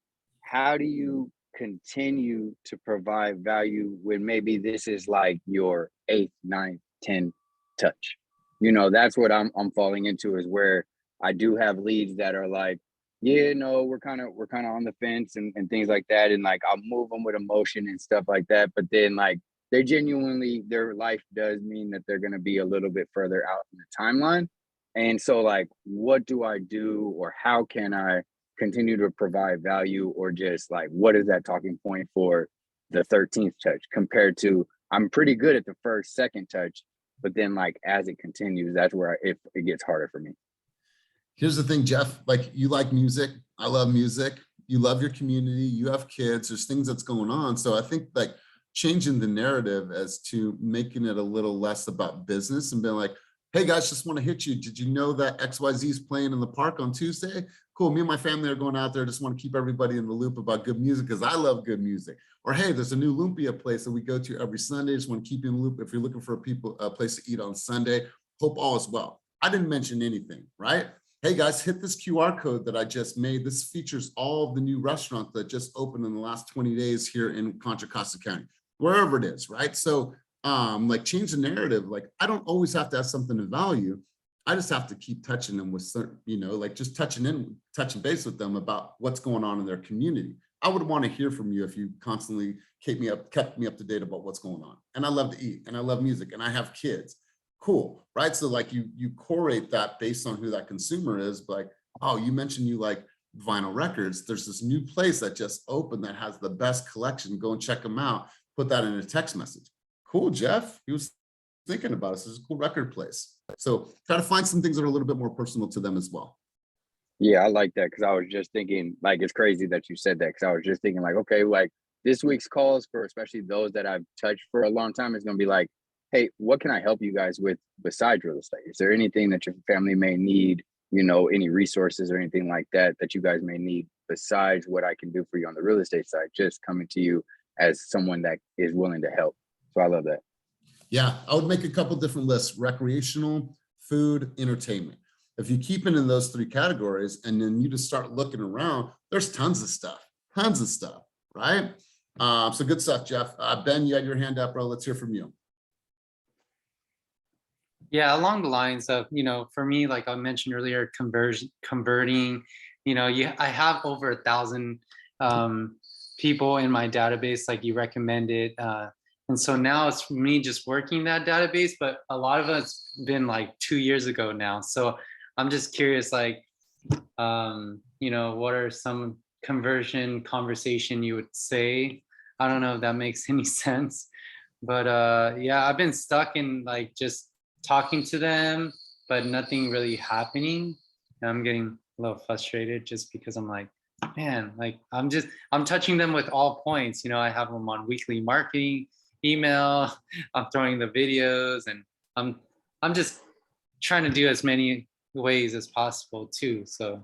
how do you continue to provide value when maybe this is like your 8th, 9th, 10th touch? You know, that's what I'm falling into, is where I do have leads that are like yeah, no, we're kind of on the fence and things like that. And like I'll move them with emotion and stuff like that. But then like they genuinely, their life does mean that they're gonna be a little bit further out in the timeline. And so like what do I do or how can I continue to provide value, or just like what is that talking point for the 13th touch compared to I'm pretty good at the first, second touch, but then like as it continues, that's where it gets harder for me. Here's the thing, Jeff, like you like music. I love music. You love your community. You have kids. There's things that's going on. So I think like changing the narrative as to making it a little less about business and being like, hey guys, just want to hit you. Did you know that XYZ is playing in the park on Tuesday? Cool. Me and my family are going out there. Just want to keep everybody in the loop about good music because I love good music. Or hey, there's a new lumpia place that we go to every Sunday. Just want to keep you in the loop. If you're looking for a place to eat on Sunday, hope all is well. I didn't mention anything, right? Hey guys, hit this QR code that I just made. This features all of the new restaurants that just opened in the last 20 days here in Contra Costa County, wherever it is, right? So like change the narrative. Like I don't always have to have something of value. I just have to keep touching them with certain, like just touching base with them about what's going on in their community. I would want to hear from you if you constantly kept me up to date about what's going on. And I love to eat and I love music and I have kids. Cool, right? So like you correlate that based on who that consumer is. Like, oh, you mentioned you like vinyl records. There's this new place that just opened that has the best collection. Go and check them out. Put that in a text message. Cool, Jeff. He was thinking about us. It's a cool record place. So try to find some things that are a little bit more personal to them as well. Yeah, I like that because I was just thinking, like, it's crazy that you said that because I was just thinking, like, okay, like this week's calls for especially those that I've touched for a long time is going to be like, hey, what can I help you guys with besides real estate? Is there anything that your family may need, any resources or anything like that that you guys may need besides what I can do for you on the real estate side, just coming to you as someone that is willing to help. So I love that. Yeah, I would make a couple different lists: recreational, food, entertainment. If you keep it in those three categories and then you just start looking around, there's tons of stuff, right? So good stuff, Jeff. Ben, you had your hand up, bro. Let's hear from you. Yeah, along the lines of, for me, like I mentioned earlier, converting, I have over 1,000 people in my database, like you recommended. And so now it's me just working that database, but a lot of it's been like 2 years ago now. So I'm just curious, like, what are some conversion conversation you would say? I don't know if that makes any sense, but yeah, I've been stuck in like just talking to them, but nothing really happening. And I'm getting a little frustrated just because I'm like, man, like I'm touching them with all points. I have them on weekly marketing, email, I'm throwing the videos, and I'm just trying to do as many ways as possible too. So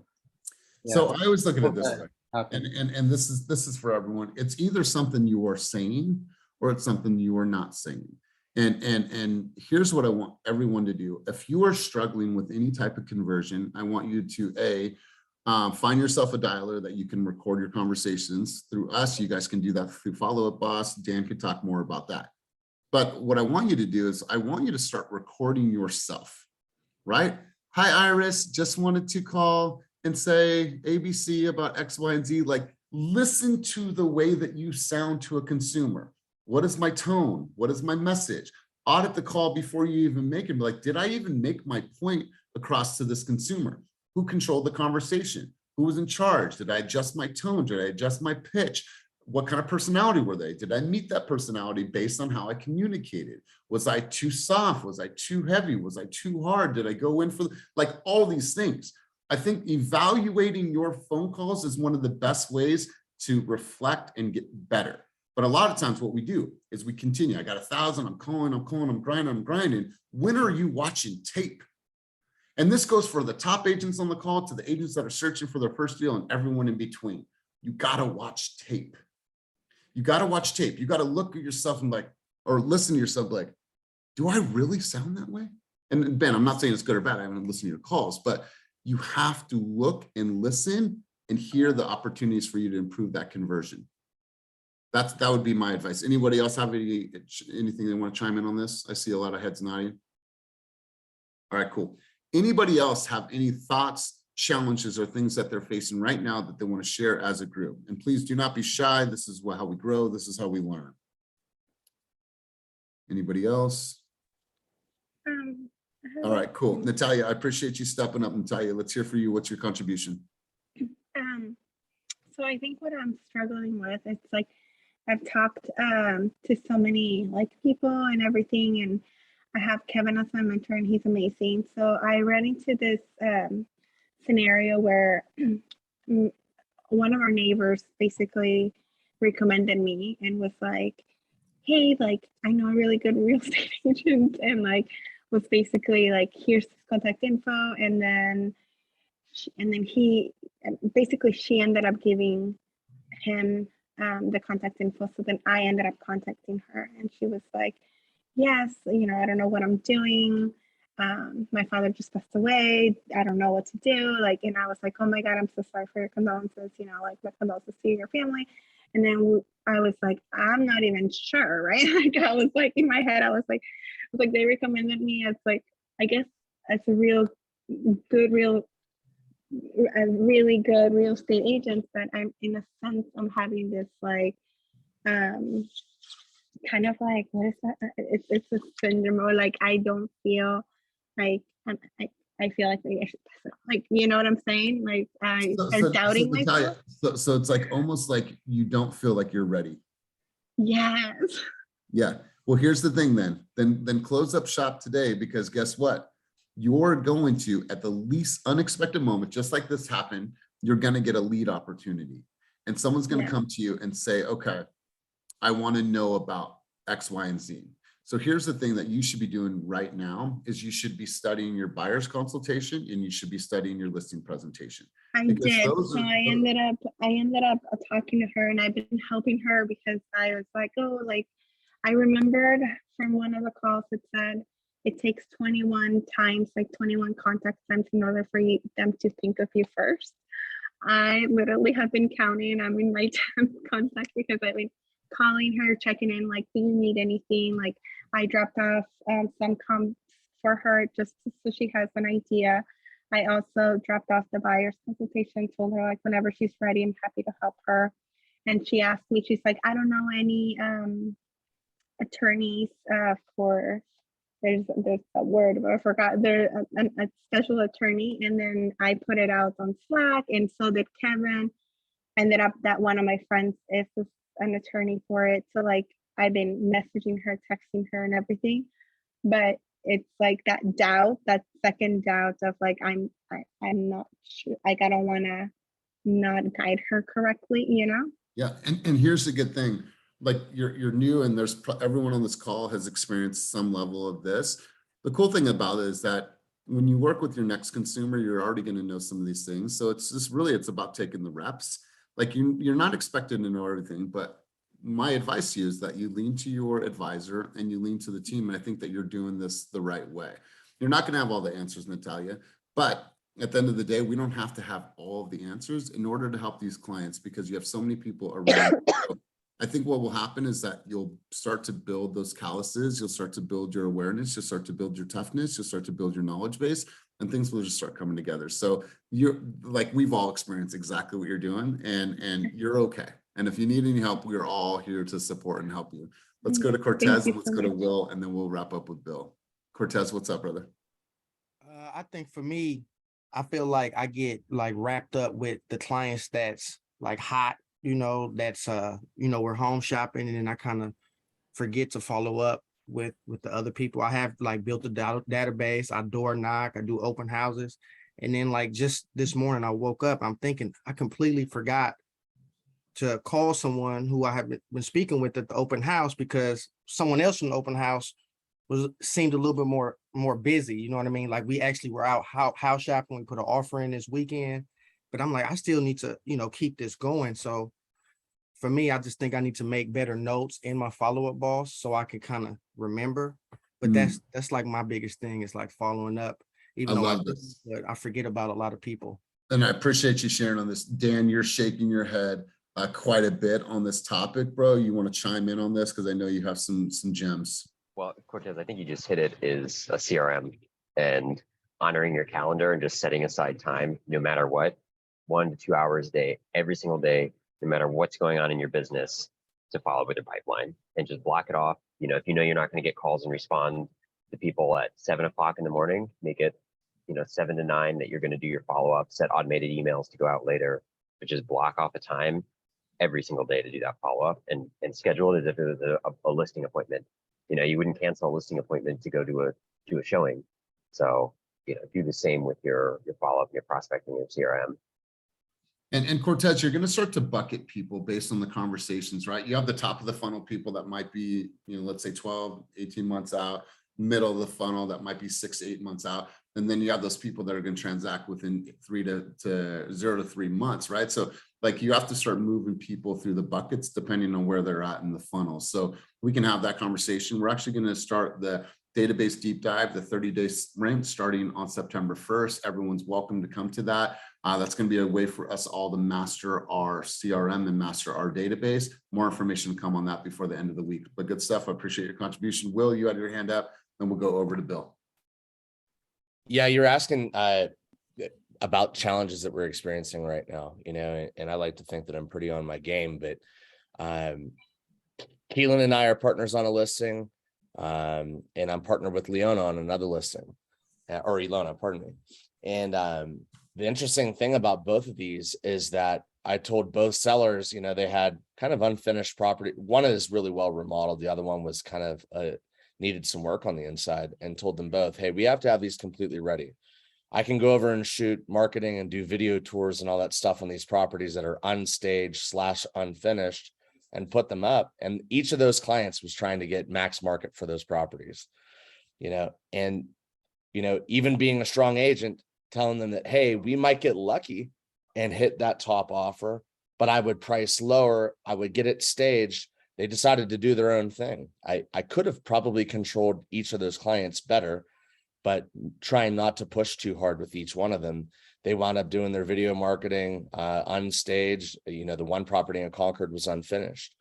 yeah. So I always look at it this way, and this is for everyone. It's either something you are saying or it's something you are not saying. And here's what I want everyone to do. If you are struggling with any type of conversion, I want you to find yourself a dialer that you can record your conversations through us. You guys can do that through Follow Up Boss. Dan can talk more about that. But what I want you to do is I want you to start recording yourself, right? Hi, Iris, just wanted to call and say ABC about X, Y, and Z. Like, listen to the way that you sound to a consumer. What is my tone? What is my message? Audit the call before you even make it. Be like, did I even make my point across to this consumer? Who controlled the conversation? Who was in charge? Did I adjust my tone? Did I adjust my pitch? What kind of personality were they? Did I meet that personality based on how I communicated? Was I too soft? Was I too heavy? Was I too hard? Did I go in for like all these things? I think evaluating your phone calls is one of the best ways to reflect and get better. But a lot of times what we do is we continue. I got 1,000, I'm calling, I'm grinding. When are you watching tape? And this goes for the top agents on the call to the agents that are searching for their first deal and everyone in between. You gotta watch tape. You gotta watch tape. You gotta look at yourself and like, or listen to yourself like, do I really sound that way? And Ben, I'm not saying it's good or bad. I haven't listened to your calls, but you have to look and listen and hear the opportunities for you to improve that conversion. That would be my advice. Anybody else have anything they want to chime in on this? I see a lot of heads nodding. All right, cool. Anybody else have any thoughts, challenges or things that they're facing right now that they want to share as a group. And please do not be shy. This is how we grow. This is how we learn. Anybody else? All right, cool. Natalia, I appreciate you stepping up. Natalia, let's hear for you. What's your contribution? So I think what I'm struggling with, it's like I've talked to so many like people and everything, and I have Kevin as my mentor and he's amazing. So I ran into this scenario where one of our neighbors basically recommended me and was like, hey, like, I know a really good real estate agent, and like was basically like, here's his contact info. And then he basically, she ended up giving him the contact info. So then I ended up contacting her, and she was like, yes, you know, I don't know what I'm doing. My father just passed away. I don't know what to do. Like, and I was like, oh my God, I'm so sorry for your condolences. You know, like my condolences to you and your family. And then I was like, I'm not even sure, right? Like I was like in my head, I was like, they recommended me as like, I guess as a really good real estate agent, but I'm in a sense, I'm having this like, kind of like, what is that? It's a syndrome, or like I don't feel like I feel like maybe I should pass it on. Like, you know what I'm saying? Like I start doubting myself. So it's like almost like you don't feel like you're ready. Yes. Yeah. Well, here's the thing then close up shop today, because guess what? You're going to, at the least unexpected moment, just like this happened, you're going to get a lead opportunity. And someone's going to come to you and say, okay, I want to know about X, Y, and Z. So here's the thing that you should be doing right now is you should be studying your buyer's consultation and you should be studying your listing presentation. I did. So I ended up talking to her, and I've been helping her because I was like, oh, like I remembered from one of the calls it said it takes 21 times, like 21 contact times in order for them to think of you first. I literally have been counting. I'm in my 10th contact because I've been calling her, checking in, like, do you need anything? Like I dropped off some comps for her just so she has an idea. I also dropped off the buyer's consultation, told her like whenever she's ready, I'm happy to help her. And she asked me, she's like, I don't know any attorneys for, there's a word, but I forgot, there's a special attorney. And then I put it out on Slack, and so did Kevin. Ended up that one of my friends is an attorney for it. So like I've been messaging her, texting her and everything, but it's like that doubt, that second doubt of like, I'm not sure, like I don't want to not guide her correctly, you know? Yeah, and here's the good thing, like you're new, and there's everyone on this call has experienced some level of this. The cool thing about it is that when you work with your next consumer, you're already going to know some of these things. So it's just really, it's about taking the reps. Like you're not expected to know everything, but my advice to you is that you lean to your advisor and you lean to the team. And I think that you're doing this the right way. You're not going to have all the answers, Natalia, but at the end of the day, we don't have to have all of the answers in order to help these clients, because you have so many people around. So I think what will happen is that you'll start to build those calluses. You'll start to build your awareness. You'll start to build your toughness. You'll start to build your knowledge base, and things will just start coming together. So you're like, we've all experienced exactly what you're doing, and you're okay. And if you need any help, we're all here to support and help you. Let's go to Cortez and let's go to Will, and then we'll wrap up with Bill. Cortez, what's up, brother? I think for me, I feel like I get like wrapped up with the clients that's like hot, you know, that's you know, we're home shopping, and then I kind of forget to follow up with the other people. I have like built a database, I door knock, I do open houses. And then like just this morning I woke up, I'm thinking I completely forgot to call someone who I have been speaking with at the open house, because someone else from the open house seemed a little bit more busy. You know what I mean? Like we actually were out house shopping. We put an offer in this weekend, but I'm like, I still need to, you know, keep this going. So for me, I just think I need to make better notes in my follow-up boss so I can kind of remember. But that's like my biggest thing is like following up, even though but I forget about a lot of people. And I appreciate you sharing on this. Dan, you're shaking your head quite a bit on this topic, bro. You want to chime in on this? Because I know you have some gems. Well, Cortez, I think you just hit it, is a CRM. And honoring your calendar and just setting aside time, no matter what, 1 to 2 hours a day, every single day, no matter what's going on in your business, to follow with your pipeline and just block it off. You know, if you know you're not going to get calls and respond to people at 7 o'clock in the morning, make it, 7 to 9 that you're going to do your follow-up, set automated emails to go out later, but just block off a time every single day to do that follow-up and schedule it as if it was a listing appointment. You wouldn't cancel a listing appointment to go to a showing. So, do the same with your follow-up, your prospecting, your CRM. And Cortez, you're going to start to bucket people based on the conversations, right? You have the top of the funnel people that might be, let's say 12, 18 months out, middle of the funnel that might be 6 to 8 months out. And then you have those people that are going to transact within 0 to 3 months, right? So like you have to start moving people through the buckets depending on where they're at in the funnel. So we can have that conversation. We're actually going to start the database deep dive, the 30-day sprint starting on September 1st. Everyone's welcome to come to that. That's going to be a way for us all to master our CRM and master our database. More information to come on that before the end of the week. But good stuff. I appreciate your contribution. Will, you had your hand up, and we'll go over to Bill. Yeah, you're asking about challenges that we're experiencing right now, and I like to think that I'm pretty on my game, but Keelan and I are partners on a listing, and I'm partnered with Leona on another listing, or Ilona, pardon me. And the interesting thing about both of these is that I told both sellers, they had kind of unfinished property. One is really well remodeled. The other one was kind of needed some work on the inside, and told them both, hey, we have to have these completely ready. I can go over and shoot marketing and do video tours and all that stuff on these properties that are unstaged / unfinished and put them up. And each of those clients was trying to get max market for those properties, and, even being a strong agent, telling them that, hey, we might get lucky and hit that top offer, but I would price lower. I would get it staged. They decided to do their own thing. I could have probably controlled each of those clients better, but trying not to push too hard with each one of them. They wound up doing their video marketing unstaged. The one property in Concord was unfinished.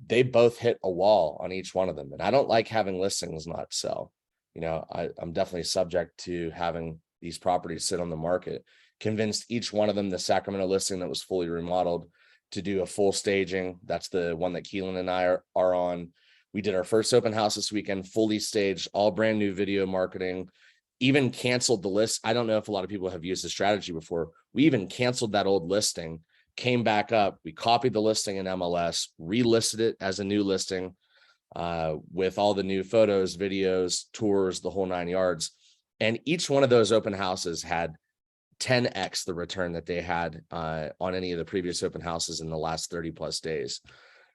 They both hit a wall on each one of them. And I don't like having listings not sell. I'm definitely subject to having these properties sit on the market. Convinced each one of them, the Sacramento listing that was fully remodeled, to do a full staging. That's the one that Keelan and I are on. We did our first open house this weekend, fully staged, all brand new video marketing, even canceled the list. I don't know if a lot of people have used the strategy before. We even canceled that old listing, came back up. We copied the listing in MLS, relisted it as a new listing with all the new photos, videos, tours, the whole 9 yards. And each one of those open houses had 10x the return that they had on any of the previous open houses in the last 30 plus days.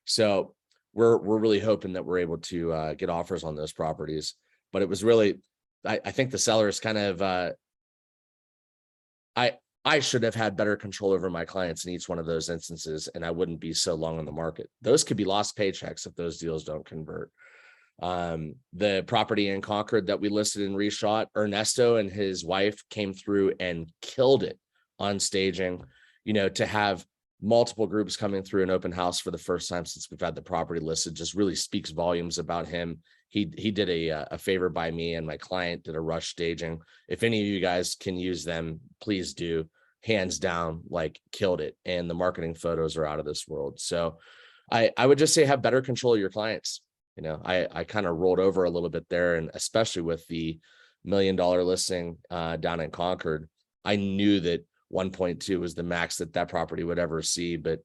So we're really hoping that we're able to get offers on those properties. But it was really, I think the sellers kind of, I should have had better control over my clients in each one of those instances, and I wouldn't be so long on the market. Those could be lost paychecks if those deals don't convert. The property in Concord that we listed and reshot, Ernesto and his wife came through and killed it on staging. To have multiple groups coming through an open house for the first time since we've had the property listed just really speaks volumes about him. He did a favor by me, and my client did a rush staging. If any of you guys can use them, please do. Hands down, killed it. And the marketing photos are out of this world. So I would just say have better control of your clients. I kind of rolled over a little bit there, and especially with the $1 million listing down in Concord, I knew that 1.2 was the max that property would ever see, but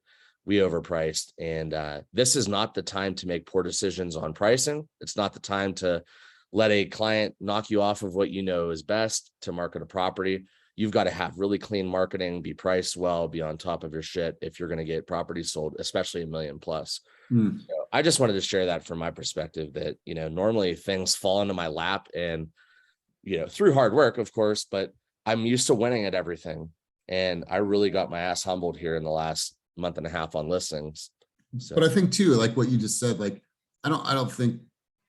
we overpriced. And this is not the time to make poor decisions on pricing. It's not the time to let a client knock you off of what is best to market a property. You've got to have really clean marketing, be priced well, be on top of your shit if you're going to get property sold, especially $1 million plus. So I just wanted to share that from my perspective that, normally things fall into my lap and, through hard work, of course, but I'm used to winning at everything. And I really got my ass humbled here in the last month and a half on listings. So. But I think too, like what you just said, I don't think,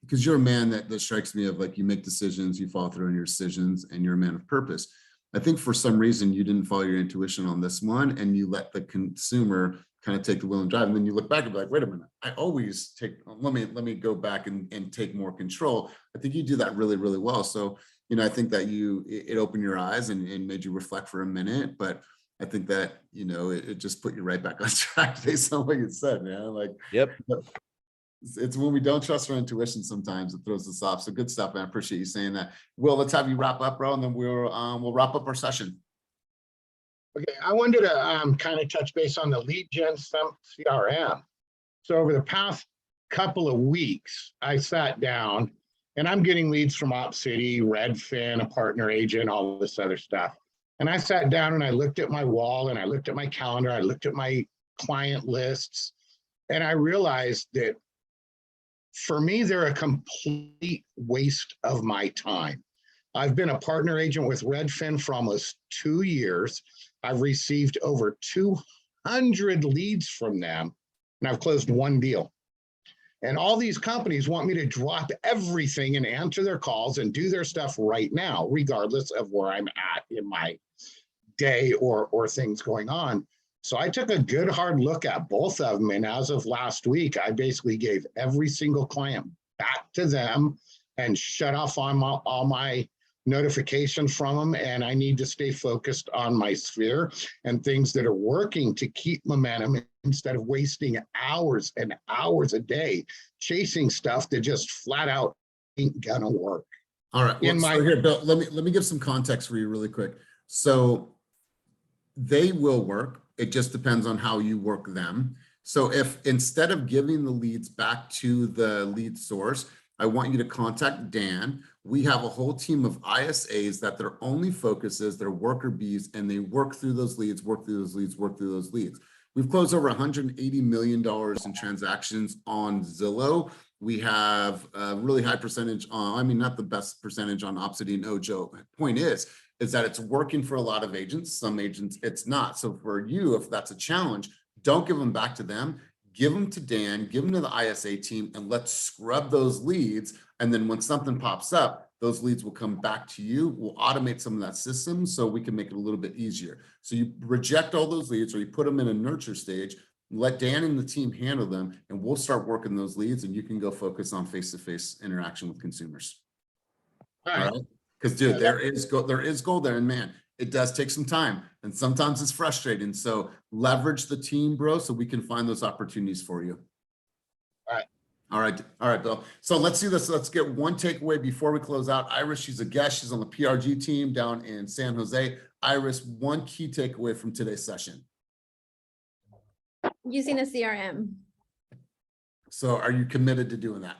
because you're a man that strikes me of you make decisions, you follow through on your decisions, and you're a man of purpose. I think for some reason you didn't follow your intuition on this one, and you let the consumer kind of take the wheel and drive. And then you look back and be like, wait a minute, I always take, let me go back and take more control. I think you do that really, really well. So, I think that it opened your eyes and made you reflect for a minute, but I think that, it just put you right back on track based on what you said, man. Like, Yep. it's when we don't trust our intuition, sometimes it throws us off. So good stuff, man. I appreciate you saying that. Will, let's have you wrap up, bro, and then we'll wrap up our session. Okay, I wanted to kind of touch base on the lead gen CRM. So over the past couple of weeks, I sat down and I'm getting leads from OpCity, Redfin, a partner agent, all this other stuff. And I sat down and I looked at my wall and I looked at my calendar, I looked at my client lists, and I realized that for me, they're a complete waste of my time. I've been a partner agent with Redfin for almost 2 years. I've received over 200 leads from them, and I've closed one deal. And all these companies want me to drop everything and answer their calls and do their stuff right now, regardless of where I'm at in my day or things going on. So I took a good hard look at both of them. And as of last week, I basically gave every single client back to them and shut off on all my notifications from them. And I need to stay focused on my sphere and things that are working to keep momentum instead of wasting hours and hours a day chasing stuff that just flat out ain't gonna work. All right. So here, Bill, let me give some context for you really quick. So they will work. It just depends on how you work them. So if instead of giving the leads back to the lead source, I want you to contact Dan. We have a whole team of ISAs that their only focus is their worker bees, and they work through those leads, work through those leads, work through those leads. We've closed over $180 million in transactions on Zillow. We have a really high percentage on, I mean, not the best percentage on OpCity and Ojo. Point is that it's working for a lot of agents. Some agents, it's not. So for you, if that's a challenge, don't give them back to them. Give them to Dan, give them to the ISA team, and let's scrub those leads. And then when something pops up, those leads will come back to you. We'll automate some of that system so we can make it a little bit easier. So you reject all those leads or you put them in a nurture stage, let Dan and the team handle them, and we'll start working those leads, and you can go focus on face-to-face interaction with consumers. All right. Because dude, there is gold there, and man, it does take some time, and sometimes it's frustrating. So leverage the team, bro, so we can find those opportunities for you. All right, Bill. So let's do this. Let's get one takeaway before we close out. Iris, she's a guest. She's on the PRG team down in San Jose. Iris, one key takeaway from today's session. Using a CRM. So are you committed to doing that?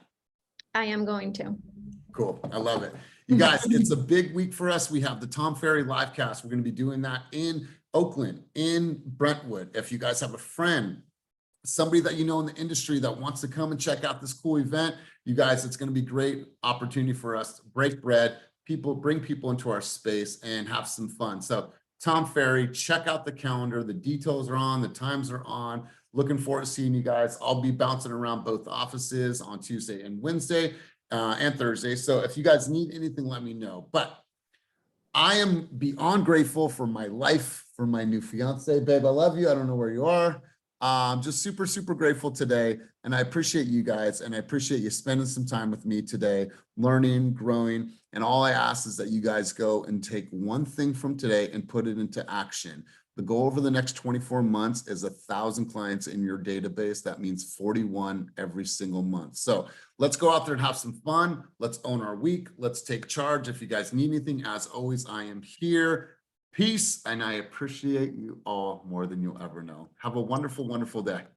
I am going to. Cool. I love it. You guys, it's a big week for us. We have the Tom Ferry live cast. We're going to be doing that in Oakland, in Brentwood. If you guys have a friend, somebody that you know in the industry that wants to come and check out this cool event, you guys, it's going to be a great opportunity for us to break bread, bring people into our space and have some fun. So Tom Ferry, check out the calendar. The details are on, the times are on. Looking forward to seeing you guys. I'll be bouncing around both offices on Tuesday and Wednesday and Thursday. So if you guys need anything, let me know. But I am beyond grateful for my life, for my new fiance, babe. I love you. I don't know where you are. Just super, super grateful today. And I appreciate you guys. And I appreciate you spending some time with me today, learning, growing. And all I ask is that you guys go and take one thing from today and put it into action. The goal over the next 24 months is 1,000 clients in your database. That means 41 every single month. So let's go out there and have some fun. Let's own our week. Let's take charge. If you guys need anything, as always, I am here. Peace, and I appreciate you all more than you'll ever know. Have a wonderful, wonderful day.